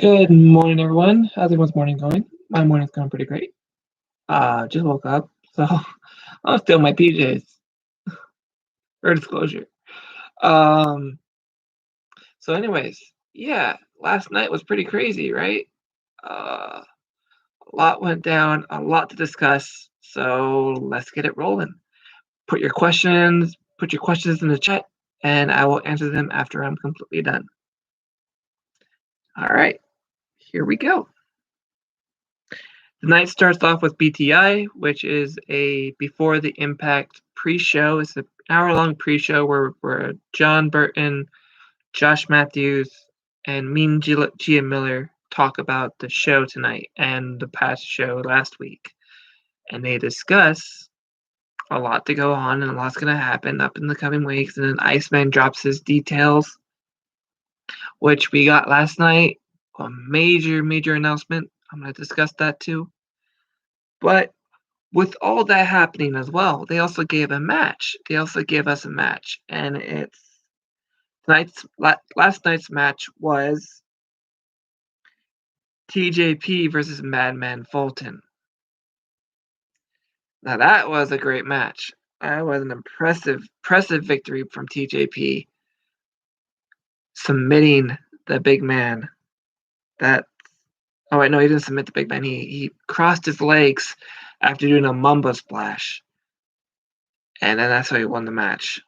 Good morning, everyone. How's everyone's morning going? My morning's going pretty great. Just woke up, so I'm still in my PJs. For disclosure. Um, anyways, yeah, last night was pretty crazy, right? A lot went down, a lot to discuss. So let's get it rolling. Put your questions in the chat, and I will answer them after I'm completely done. All right, here we go. The night starts off with BTI, which is a Before the Impact pre-show. It's an hour-long pre-show where John Burton, Josh Matthews, and Mean Gia Miller talk about the show tonight and the past show last week. And they discuss a lot to go on and a lot's going to happen up in the coming weeks. And then Iceman drops his details, which we got last night. A major announcement. I'm going to discuss that too. But with all that happening as well, they also gave a match. They also gave us a match, and last night's match was TJP versus Madman Fulton. Now that was a great match. That was an impressive victory from TJP, submitting the big man. Oh wait, no, he didn't submit the big man. He crossed his legs after doing a Mamba splash, and then that's how he won the match.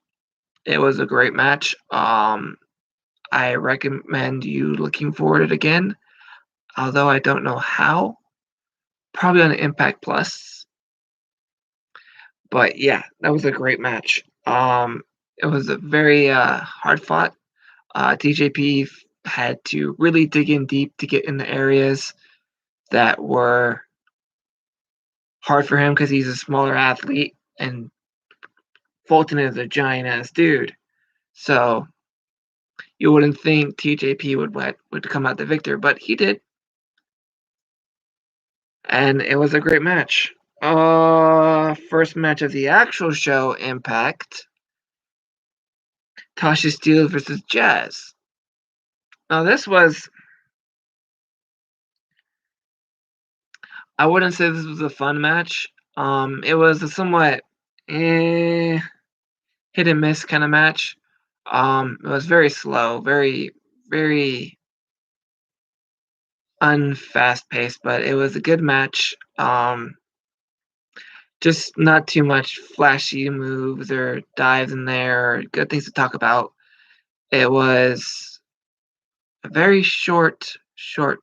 It was a great match. I recommend you looking for it again, although I don't know how. Probably on Impact Plus. But yeah, that was a great match. It was a very hard fought. TJP had to really dig in deep to get in the areas that were hard for him because he's a smaller athlete, and Fulton is a giant ass dude. So you wouldn't think TJP would come out the victor, but he did. And it was a great match. First match of the actual show, Impact. Tasha Steele versus Jazz. Now this was, I wouldn't say this was a fun match. It was a somewhat hit and miss kind of match. It was very slow, very unfast paced, but it was a good match. Just not too much flashy moves or dives in there or good things to talk about. It was a very short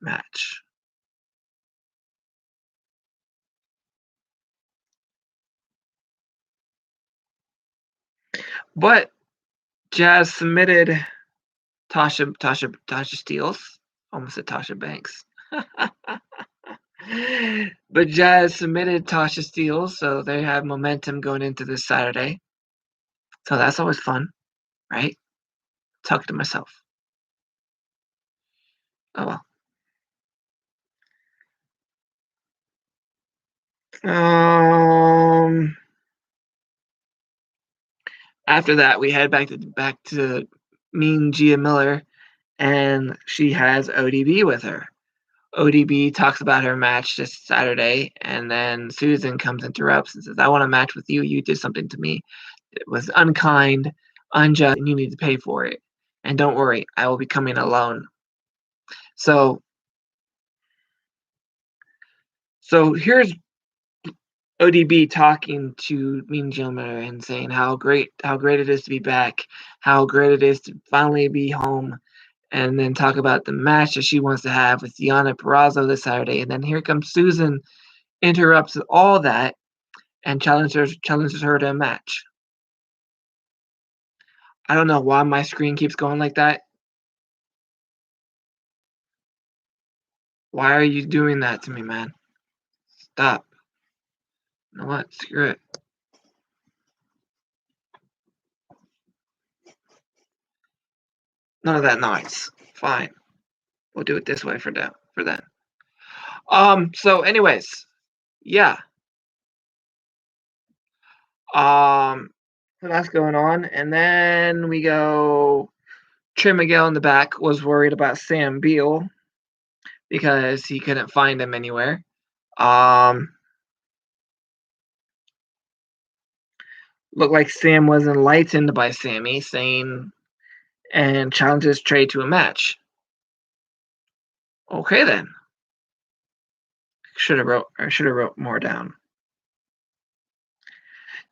match. But Jazz submitted Tasha Steeles. Almost said Tasha Banks. But Jazz submitted Tasha Steeles, so they have momentum going into this Saturday. So that's always fun, right? Talking to myself. Oh well. After that, we head back to Mean Gia Miller, and she has ODB with her. ODB talks about her match this Saturday, and then Susan comes interrupts and says, "I want a match with you. You did something to me. It was unkind, unjust, and you need to pay for it. And don't worry, I will be coming alone." So here's ODB talking to Mean Gilmer and saying how great it is to be back, how great it is to finally be home, and then talk about the match that she wants to have with Deonna Purrazzo this Saturday. And then here comes Susan, interrupts all that, and challenges her to a match. I don't know why my screen keeps going like that. Why are you doing that to me, man? Stop. You know what? Screw it. None of that noise. Fine. We'll do it this way for then. So anyways, yeah. So that's going on. And then we go, Trey Miguel in the back was worried about Sam Beal. because he couldn't find him anywhere. Looked like Sam was enlightened by Sammy, saying and challenges Trey to a match. Okay then. Should have wrote more down.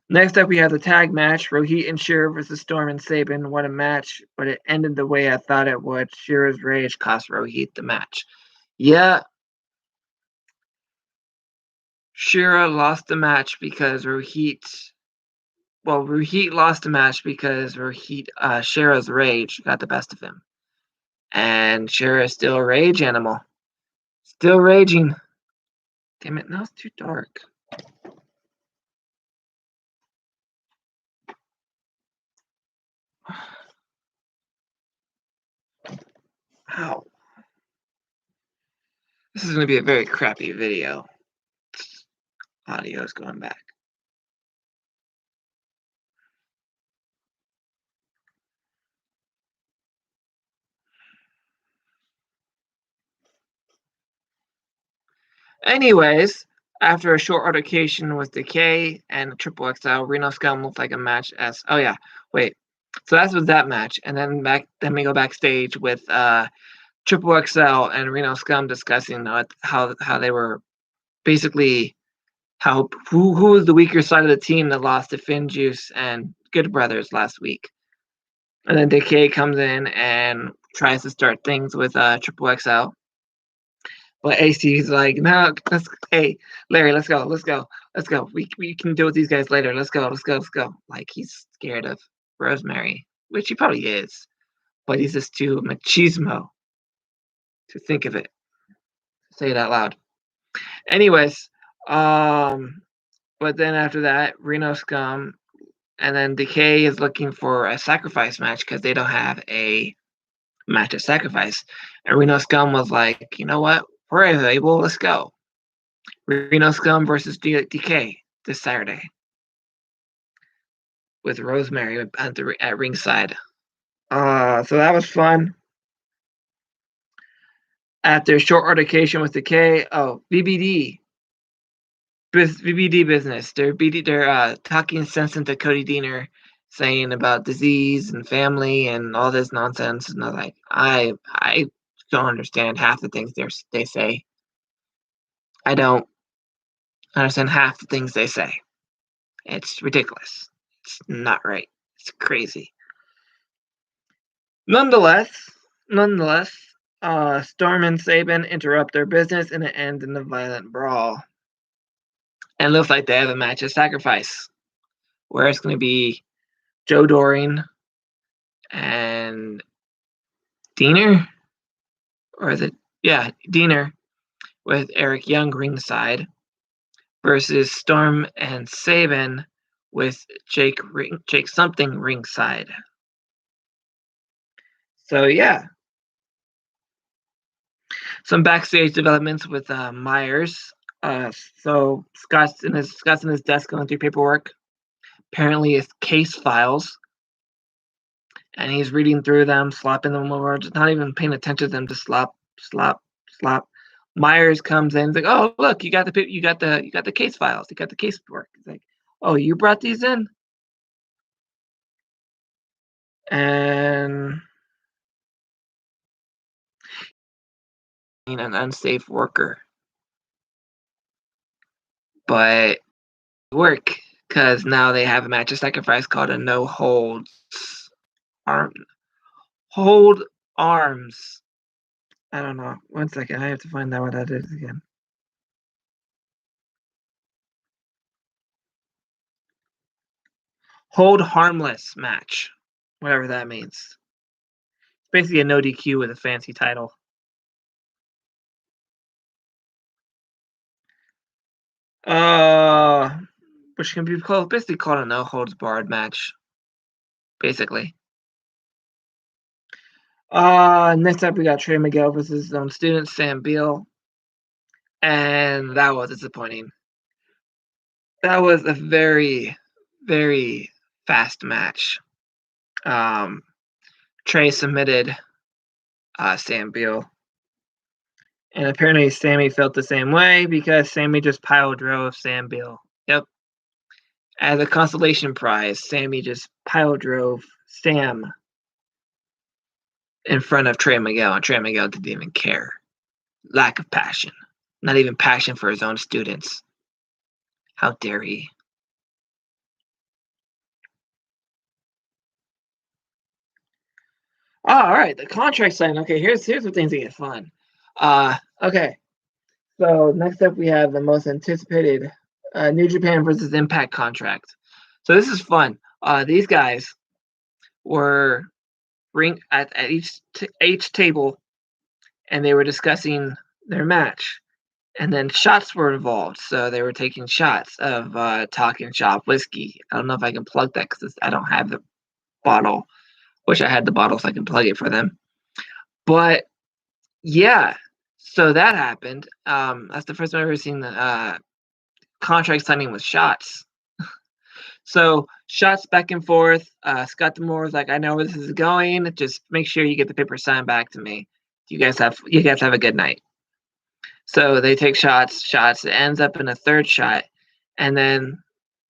Next up, we have the tag match: Rohit and Shira versus Storm and Sabin. What a match! But it ended the way I thought it would. Shira's rage cost Rohit the match. Yeah, Shira lost the match because Rohit. Well, Rohit lost the match because Shira's rage got the best of him, and Shira is still a rage animal, still raging. Damn it! Now it's too dark. Ow. This is going to be a very crappy video. Audio's going back. Anyways, after a short altercation with Decay and Triple XL, Reno Scum looked like a match as. Oh yeah, wait. So that was that match, and then we go backstage with Triple XL and Reno Scum discussing how they were basically who was the weaker side of the team that lost to Finn Juice and Good Brothers last week. And then Decay comes in and tries to start things with Triple XL. But AC's like, no, hey, Larry, let's go. We can deal with these guys later. Let's go. Like, he's scared of Rosemary, which he probably is. But he's just too machismo to think of it. Say it out loud. Anyways, but then after that, Reno Scum, and then Decay is looking for a sacrifice match because they don't have a match of sacrifice. And Reno Scum was like, you know what? We're available. Let's go. Reno Scum versus Decay this Saturday with Rosemary at ringside. So that was fun. After a short altercation with Decay, VBD business. They're talking sense into Cody Deaner, saying about disease and family and all this nonsense. And I'm like, I don't understand half the things they say. I don't understand half the things they say. It's ridiculous. It's not right. It's crazy. Nonetheless, Storm and Sabin interrupt their business and it ends in a violent brawl. And it looks like they have a match of sacrifice, where it's going to be Joe Doring and Deaner, or is it? Yeah, Deaner with Eric Young ringside versus Storm and Sabin with Jake something ringside. So yeah, some backstage developments with Myers. So Scott's in his desk going through paperwork. Apparently, it's case files, and he's reading through them, slopping them over, just not even paying attention to them. Just slop. Myers comes in, he's like, "Oh, look, you got the case files, you got the case work." He's like, "Oh, you brought these in?" And an unsafe worker, but work because now they have a match of sacrifice called a no holds hold arms. I don't know. 1 second, I have to find out what that is again. Hold harmless match, whatever that means. It's basically a no DQ with a fancy title. Which can be basically called a no holds barred match. Basically. Next up we got Trey Miguel versus his own student, Sam Beal. And that was disappointing. That was a very, very fast match. Trey submitted Sam Beal And apparently Sammy felt the same way because Sammy just pile drove Sam Beal. Yep. As a consolation prize, Sammy just pile drove Sam in front of Trey Miguel, and Trey Miguel didn't even care. Lack of passion. Not even passion for his own students. How dare he? Oh, all right, the contract sign. Okay, here's where things get fun. Okay. So next up we have the most anticipated New Japan versus Impact contract. So this is fun. These guys were at each table, and they were discussing their match. And then shots were involved, so they were taking shots of Talking Shop whiskey. I don't know if I can plug that because I don't have the bottle. Wish I had the bottle so I can plug it for them. But yeah, so that happened. That's the first time I've ever seen the contract signing with shots. So shots back and forth. Scott D'Amore was like, "I know where this is going. Just make sure you get the paper signed back to me. You guys have a good night." So they take shots. It ends up in a third shot, and then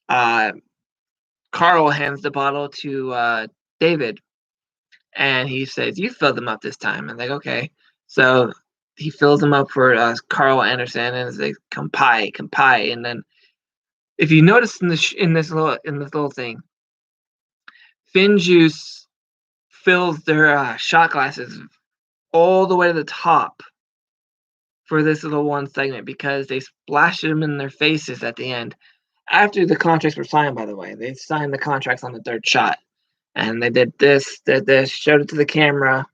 Carl hands the bottle to David, and he says, "You filled them up this time." And like, okay. So he fills them up for Carl Anderson, and it's like, "Kampai." And then, if you notice in this little thing, Finn Juice fills their shot glasses all the way to the top for this little one segment because they splashed them in their faces at the end. After the contracts were signed, by the way, they signed the contracts on the third shot, and they did this, showed it to the camera,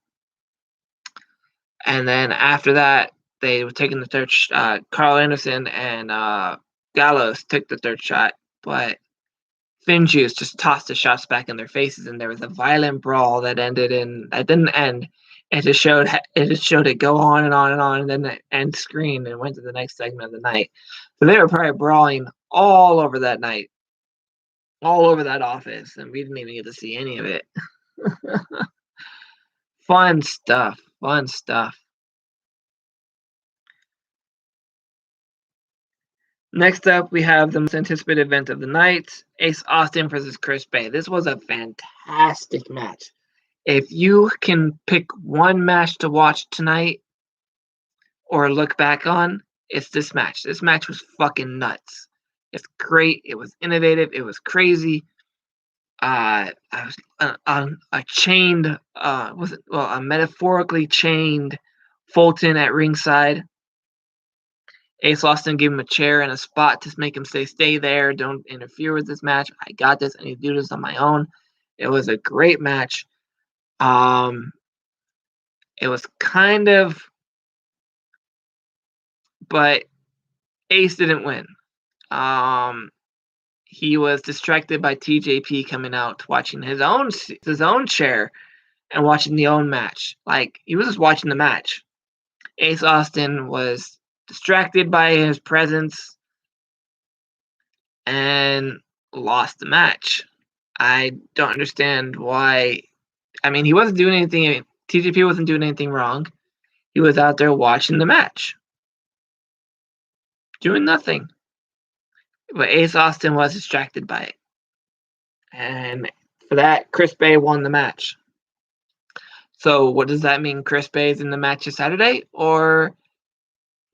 and then after that, they were taking the third. Carl Anderson and Gallows took the third shot, but Finn Juice just tossed the shots back in their faces, and there was a violent brawl that didn't end. It just showed it go on and on and on, and then the end screen and went to the next segment of the night. So they were probably brawling all over that night, all over that office, and we didn't even get to see any of it. Fun stuff. Next up, we have the most anticipated event of the night, Ace Austin versus Chris Bay. This was a fantastic match. If you can pick one match to watch tonight or look back on, it's this match. This match was fucking nuts. It's great. It was innovative. It was crazy. I was a metaphorically chained Fulton at ringside. Ace Austin gave him a chair and a spot to make him stay there. Don't interfere with this match. I got this. I need to do this on my own. It was a great match. It was kind of, but Ace didn't win. He was distracted by TJP coming out, watching his own chair and watching the own match. Like, he was just watching the match. Ace Austin was distracted by his presence and lost the match. I don't understand why. I mean, he wasn't doing anything. TJP wasn't doing anything wrong. He was out there watching the match, doing nothing. But Ace Austin was distracted by it. And for that, Chris Bay won the match. So what does that mean? Chris Bay is in the match this Saturday or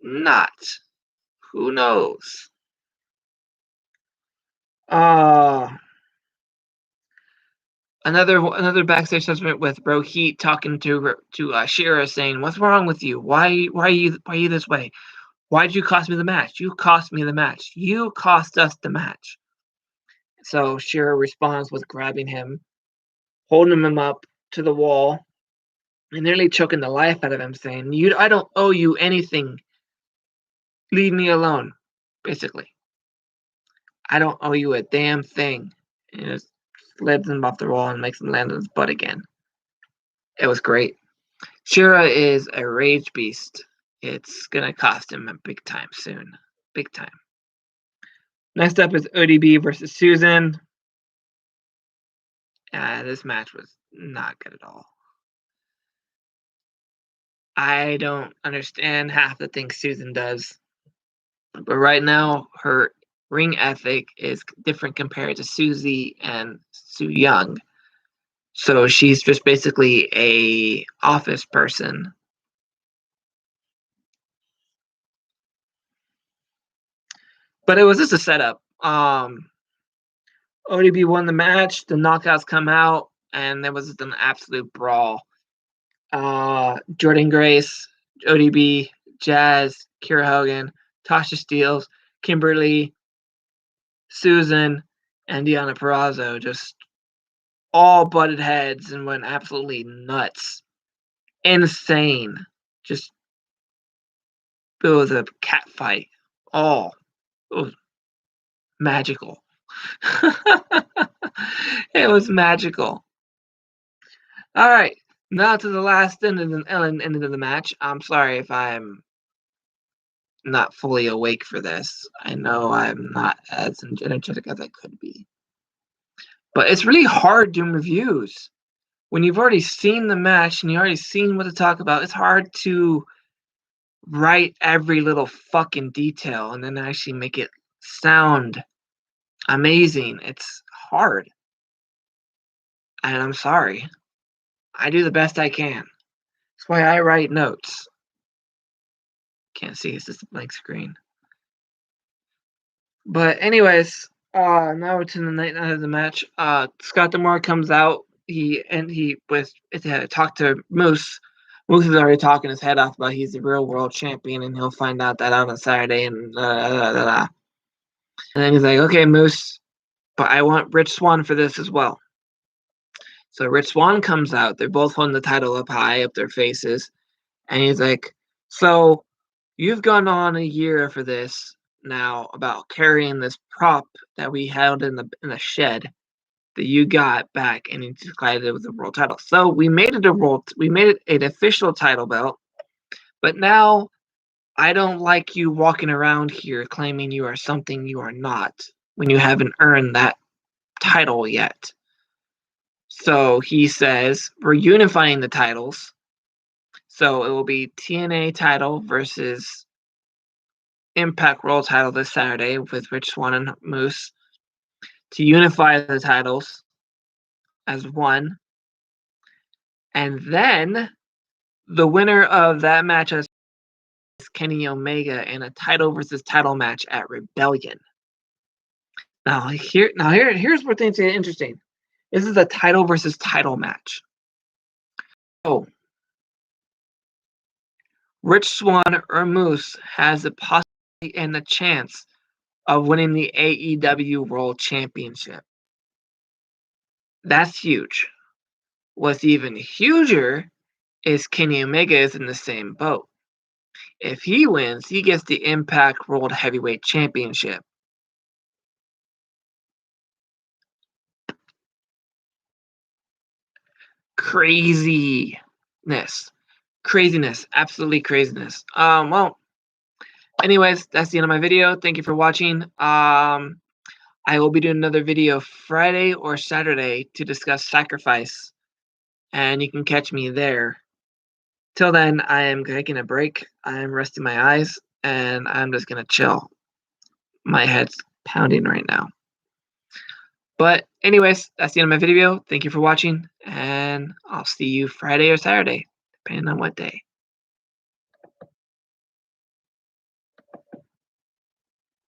not? Who knows? Another backstage segment with Bro Heat talking to Shira, saying, "What's wrong with you? Why are you this way? Why did you cost me the match? You cost me the match. You cost us the match." So Shira responds with grabbing him, holding him up to the wall, and nearly choking the life out of him, saying, I don't owe you anything. Leave me alone," basically. "I don't owe you a damn thing." And he just slams him off the wall and makes him land on his butt again. It was great. Shira is a rage beast. It's going to cost him a big time soon. Big time. Next up is ODB versus Susan. This match was not good at all. I don't understand half the things Susan does. But right now, her ring ethic is different compared to Susie and Su Young. So she's just basically a office person. But it was just a setup. ODB won the match. The knockouts come out, and there was an absolute brawl. Jordan Grace, ODB, Jazz, Kira Hogan, Tasha Steele, Kimberly, Susan, and Deonna Purrazzo just all butted heads and went absolutely nuts. Insane. Just, it was a cat fight. Oh, it was magical. It was magical. All right, now to the last end of the match. I'm sorry if I'm not fully awake for this. I know I'm not as energetic as I could be. But it's really hard doing reviews. When you've already seen the match and you've already seen what to talk about, it's hard to write every little fucking detail and then actually make it sound amazing. It's hard. And I'm sorry. I do the best I can. That's why I write notes. Can't see, it's just a blank screen. But anyways, now we're to the night of the match. Scott D'Amore comes out. He talked to Moose. Moose is already talking his head off about he's the real world champion and he'll find out that on a Saturday and And then he's like, okay, Moose, but I want Rich Swann for this as well. So Rich Swann comes out. They're both holding the title up high up their faces. And he's like, so you've gone on a year for this now about carrying this prop that we held in the shed that you got back and you decided it was a world title. So we made it an official title belt, but now I don't like you walking around here claiming you are something you are not when you haven't earned that title yet. So he says we're unifying the titles. So it will be TNA title versus Impact World title this Saturday with Rich Swann and Moose to unify the titles as one. And then the winner of that match is Kenny Omega in a title versus title match at Rebellion. Here's where things get interesting. This is a title versus title match. Oh, Rich Swann or Moose has the possibility and the chance of winning the AEW World Championship. That's huge. What's even huger is Kenny Omega is in the same boat. If he wins, he gets the Impact World Heavyweight Championship. Craziness, absolutely craziness. Well, anyways, that's the end of my video. Thank you for watching. I will be doing another video Friday or Saturday to discuss Sacrifice, and you can catch me there. Till then, I am taking a break. I am resting my eyes, and I'm just gonna chill. My head's pounding right now. But anyways, that's the end of my video. Thank you for watching, and I'll see you Friday or Saturday, depending on what day.